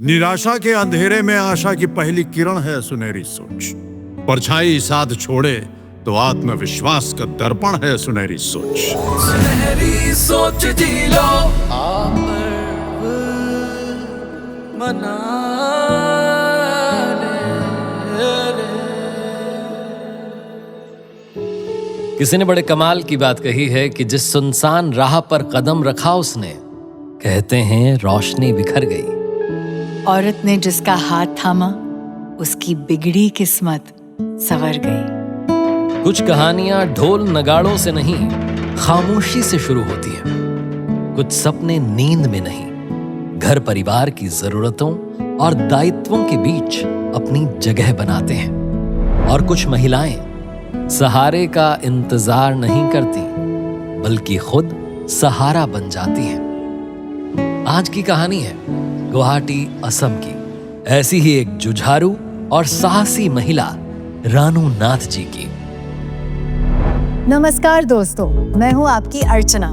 निराशा के अंधेरे में आशा की पहली किरण है सुनहरी सोच। परछाई साथ छोड़े तो आत्मविश्वास का दर्पण है सुनहरी सोच। सुनहरी सोच जी लो आप मना किसी ने बड़े कमाल की बात कही है कि जिस सुनसान राह पर कदम रखा उसने, कहते हैं रोशनी बिखर गई। औरत ने जिसका हाथ थामा उसकी बिगड़ी किस्मत संवर गई। कुछ कहानियां ढोल नगाड़ों से नहीं, खामोशी से शुरू होती हैं। कुछ सपने नींद में नहीं, घर परिवार की जरूरतों और दायित्वों के बीच अपनी जगह बनाते हैं। और कुछ महिलाएं सहारे का इंतजार नहीं करती, बल्कि खुद सहारा बन जाती हैं। आज की कहानी है गुवाहाटी, असम की ऐसी ही एक जुझारू और साहसी महिला रानू नाथ जी की। नमस्कार दोस्तों, मैं हूँ आपकी अर्चना।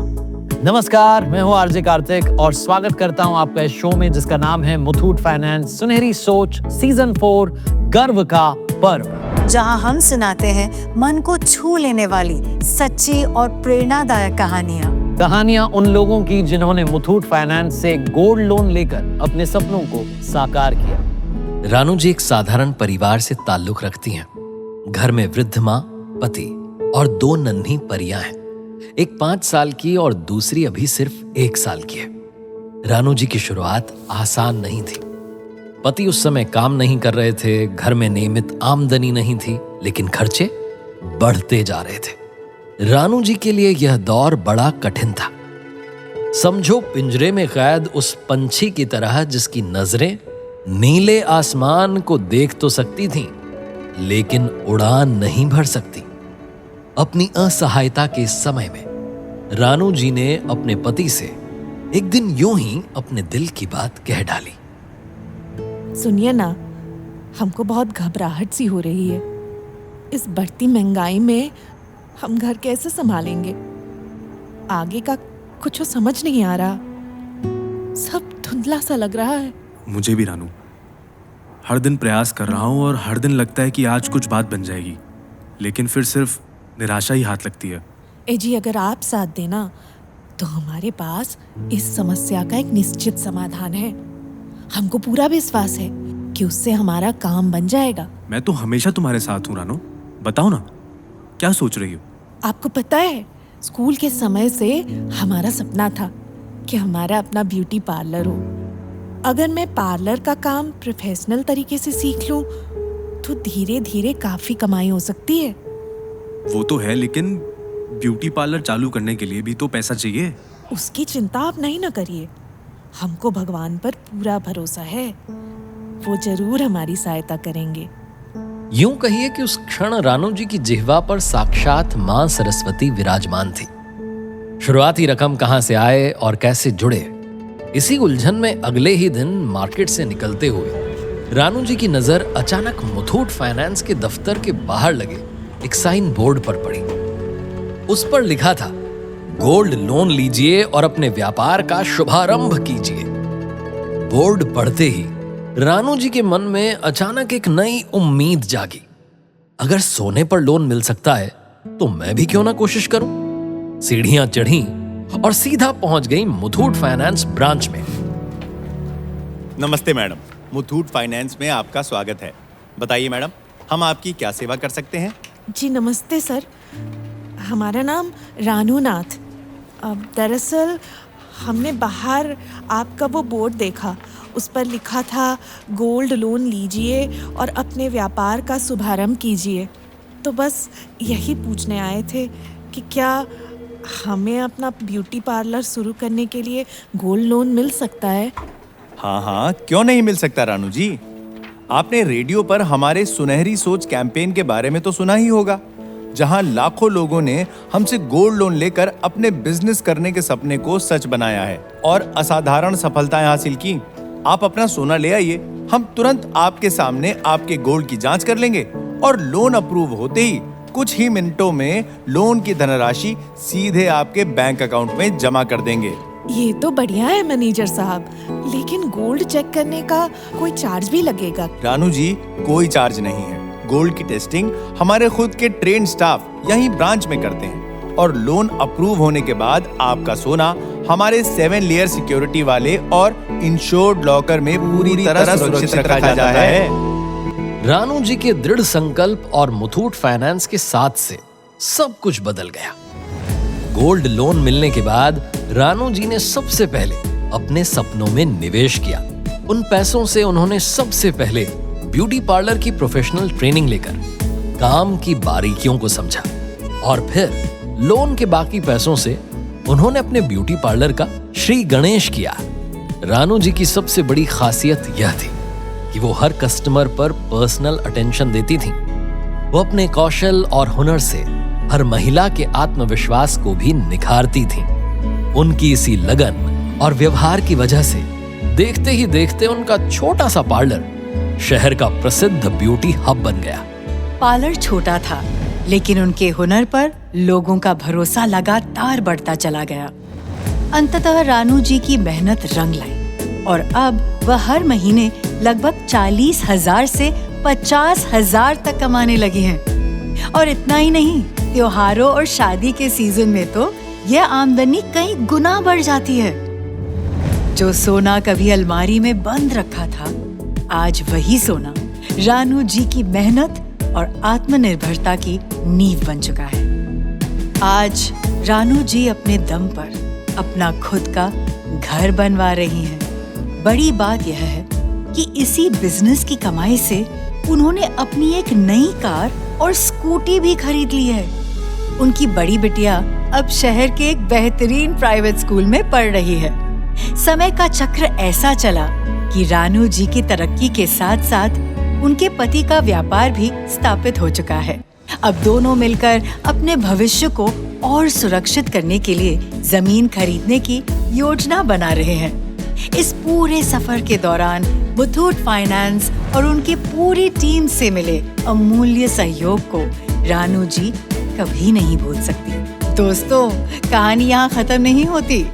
नमस्कार, मैं हूँ आरजे कार्तिक और स्वागत करता हूँ आपका इस शो में जिसका नाम है मुथूट फाइनेंस सुनहरी सोच सीजन 4 गर्व का पर्व, जहाँ हम सुनाते हैं मन को छू लेने वाली सच्ची और प्रेरणादायक कहानियाँ उन लोगों की जिन्होंने मुथूट फाइनेंस से गोल्ड लोन लेकर अपने सपनों को साकार किया। रानू जी एक साधारण परिवार से ताल्लुक रखती हैं। घर में वृद्ध माँ, पति और 2 नन्ही परियां हैं। एक 5 साल की और दूसरी अभी सिर्फ 1 साल की है। रानू जी की शुरुआत आसान नहीं थी। पति उस समय काम नहीं कर रहे थे, घर में नियमित आमदनी नहीं थी, लेकिन खर्चे बढ़ते जा रहे थे। रानू जी के लिए यह दौर बड़ा कठिन था। समझो पिंजरे में कैद उस पंछी की तरह जिसकी नजरें नीले आसमान को देख तो सकती थीं, लेकिन उड़ान नहीं भर सकती। अपनी असहायता के समय में रानू जी ने अपने पति से एक दिन यूं ही अपने दिल की बात कह डाली। सुनिए ना, हमको बहुत घबराहट सी हो रही है। इस बढ़ती महंगाई में हम घर कैसे संभालेंगे? आगे का कुछ समझ नहीं आ रहा, सब धुंधला सा लग रहा है। मुझे भी रानू, हर दिन प्रयास कर रहा हूँ और हर दिन लगता है कि आज कुछ बात बन जाएगी, लेकिन फिर सिर्फ निराशा ही हाथ लगती है। ए जी, अगर आप साथ देना तो हमारे पास इस समस्या का एक निश्चित समाधान है। हमको पूरा विश्वास है कि उससे हमारा काम बन जाएगा। मैं तो हमेशा तुम्हारे साथ हूँ रानू, बताओ ना क्या सोच रही हो? आपको पता है, स्कूल के समय से हमारा सपना था कि हमारा अपना ब्यूटी पार्लर हो। अगर मैं पार्लर का काम प्रोफेशनल तरीके से सीख लूं तो धीरे धीरे काफी कमाई हो सकती है। वो तो है, लेकिन ब्यूटी पार्लर चालू करने के लिए भी तो पैसा चाहिए। उसकी चिंता आप नहीं न करिए, हमको भगवान पर पूरा भरोसा है, वो जरूर हमारी सहायता करेंगे। यूं कहिए कि उस क्षण रानू जी की जिह्वा पर साक्षात मां सरस्वती विराजमान थी। शुरुआती रकम कहां से आए और कैसे जुड़े, इसी उलझन में अगले ही दिन मार्केट से निकलते हुए रानू जी की नजर अचानक मुथूट फाइनेंस के दफ्तर के बाहर लगे एक साइन बोर्ड पर पड़ी। उस पर लिखा था, गोल्ड लोन लीजिए और अपने व्यापार का शुभारंभ कीजिए। बोर्ड पढ़ते ही रानू जी के मन में अचानक एक नई उम्मीद जागी। अगर सोने पर लोन मिल सकता है तो मैं भी क्यों ना कोशिश करूं। सीढ़ियां चढ़ी और सीधा पहुंच गई मुथूट फाइनेंस ब्रांच में। नमस्ते मैडम, मुथूट फाइनेंस में आपका स्वागत है। बताइए मैडम, हम आपकी क्या सेवा कर सकते हैं? जी नमस्ते सर, हमारा नाम रानू नाथ। दरअसल हमने बाहर आपका वो बोर्ड देखा, उस पर लिखा था गोल्ड लोन लीजिए और अपने व्यापार का शुभारंभ कीजिए। तो बस यही पूछने आए थे कि क्या हमें अपना ब्यूटी पार्लर शुरू करने के लिए गोल्ड लोन मिल सकता है? हाँ, क्यों नहीं मिल सकता रानू जी। आपने रेडियो पर हमारे सुनहरी सोच कैंपेन के बारे में तो सुना ही होगा, जहां लाखों लोगों ने हमसे गोल्ड लोन लेकर अपने बिजनेस करने के सपने को सच बनाया है और असाधारण सफलताएं हासिल की। आप अपना सोना ले आइए, हम तुरंत आपके सामने आपके गोल्ड की जांच कर लेंगे और लोन अप्रूव होते ही कुछ ही मिनटों में लोन की धनराशि सीधे आपके बैंक अकाउंट में जमा कर देंगे। ये तो बढ़िया है मैनेजर साहब, लेकिन गोल्ड चेक करने का कोई चार्ज भी लगेगा? रानू जी, कोई चार्ज नहीं है। गोल्ड की टेस्टिंग हमारे खुद के ट्रेन स्टाफ यहीं ब्रांच में करते हैं और लोन अप्रूव होने के बाद आपका सोना हमारे 7 लेयर सिक्योरिटी वाले और इंश्योर्ड लॉकर में पूरी तरह सुरक्षित रखा जाता है। रानू जी के दृढ़ संकल्प और मुथूट फाइनेंस के साथ से सब कुछ बदल गया। गोल्ड लोन मिलने के बाद रानू जी ने सबसे पहले अपने सपनों में निवेश किया। उन पैसों से उन्होंने सबसे पहले ब्यूटी पार्लर की प्रोफेशनल ट्रेनिंग लेकर काम की बारीकियों को समझा और फिर लोन के बाकी पैसों से उन्होंने अपने ब्यूटी पार्लर का श्री गणेश किया। रानू जी की सबसे बड़ी खासियत यह थी कि वो हर कस्टमर पर पर्सनल अटेंशन देती थी। वो अपने कौशल और हुनर से हर महिला के आत्मविश्वास को भी निखारती थी। उनकी इसी लगन और व्यवहार की वजह से देखते ही देखते उनका छोटा सा पार्लर शहर का प्रसिद्ध ब्यूटी हब बन गया। पार्लर छोटा था, लेकिन उनके हुनर पर लोगों का भरोसा लगातार बढ़ता चला गया। अंततः रानू जी की मेहनत रंग लाई और अब वह हर महीने लगभग 40,000 से 50,000 तक कमाने लगी हैं। और इतना ही नहीं, त्योहारों और शादी के सीजन में तो यह आमदनी कई गुना बढ़ जाती है। जो सोना कभी अलमारी में बंद रखा था, आज वही सोना रानू जी की मेहनत और आत्मनिर्भरता की नींव बन चुका है। आज रानू जी अपने दम पर अपना खुद का घर बनवा रही हैं। बड़ी बात यह है कि इसी बिजनेस की कमाई से उन्होंने अपनी एक नई कार और स्कूटी भी खरीद ली है। उनकी बड़ी बिटिया अब शहर के एक बेहतरीन प्राइवेट स्कूल में पढ़ रही है। समय का चक्र ऐसा चला कि रानू जी की तरक्की के साथ साथ उनके पति का व्यापार भी स्थापित हो चुका है। अब दोनों मिलकर अपने भविष्य को और सुरक्षित करने के लिए जमीन खरीदने की योजना बना रहे हैं। इस पूरे सफर के दौरान मुथूट फाइनेंस और उनकी पूरी टीम से मिले अमूल्य सहयोग को रानू जी कभी नहीं भूल सकती। दोस्तों, कहानी यहाँ खत्म नहीं होती।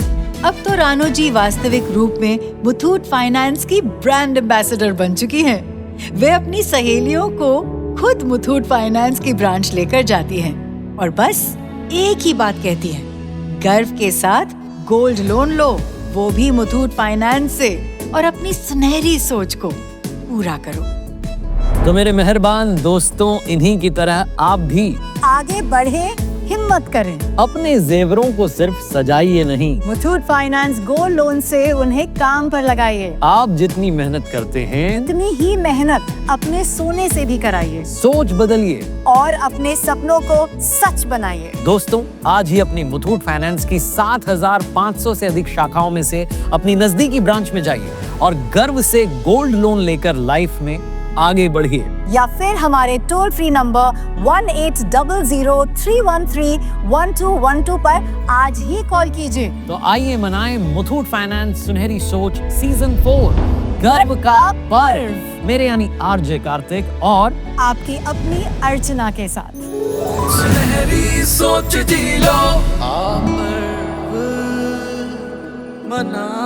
अब तो रानू जी वास्तविक रूप में मुथूट फाइनेंस की ब्रांड एम्बेसडर बन चुकी हैं। वे अपनी सहेलियों को खुद मुथूट फाइनेंस की ब्रांच लेकर जाती हैं और बस एक ही बात कहती हैं, गर्व के साथ गोल्ड लोन लो, वो भी मुथूट फाइनेंस से, और अपनी सुनहरी सोच को पूरा करो। तो मेरे मेहरबान दोस्तों, इन्हीं की तरह आप भी आगे बढ़े, हिम्मत करें। अपने जेवरों को सिर्फ सजाइए नहीं, मुथूट फाइनेंस गोल्ड लोन से उन्हें काम पर लगाइए। आप जितनी मेहनत करते हैं उतनी ही मेहनत अपने सोने से भी कराइए। सोच बदलिए और अपने सपनों को सच बनाइए। दोस्तों, आज ही अपनी मुथूट फाइनेंस की 7,500 से अधिक शाखाओं में से अपनी नजदीकी ब्रांच में जाइए और गर्व से गोल्ड लोन लेकर लाइफ में आगे बढ़िए। या फिर हमारे टोल फ्री नंबर 1800-313-1212 पर आज ही कॉल कीजिए। तो आइए मनाएं मुथूट फाइनेंस सुनहरी सोच सीजन 4 गर्व का पर्व, मेरे यानी आरजे कार्तिक और आपकी अपनी अर्चना के साथ। सुनहरी सोच जी लो, आप मना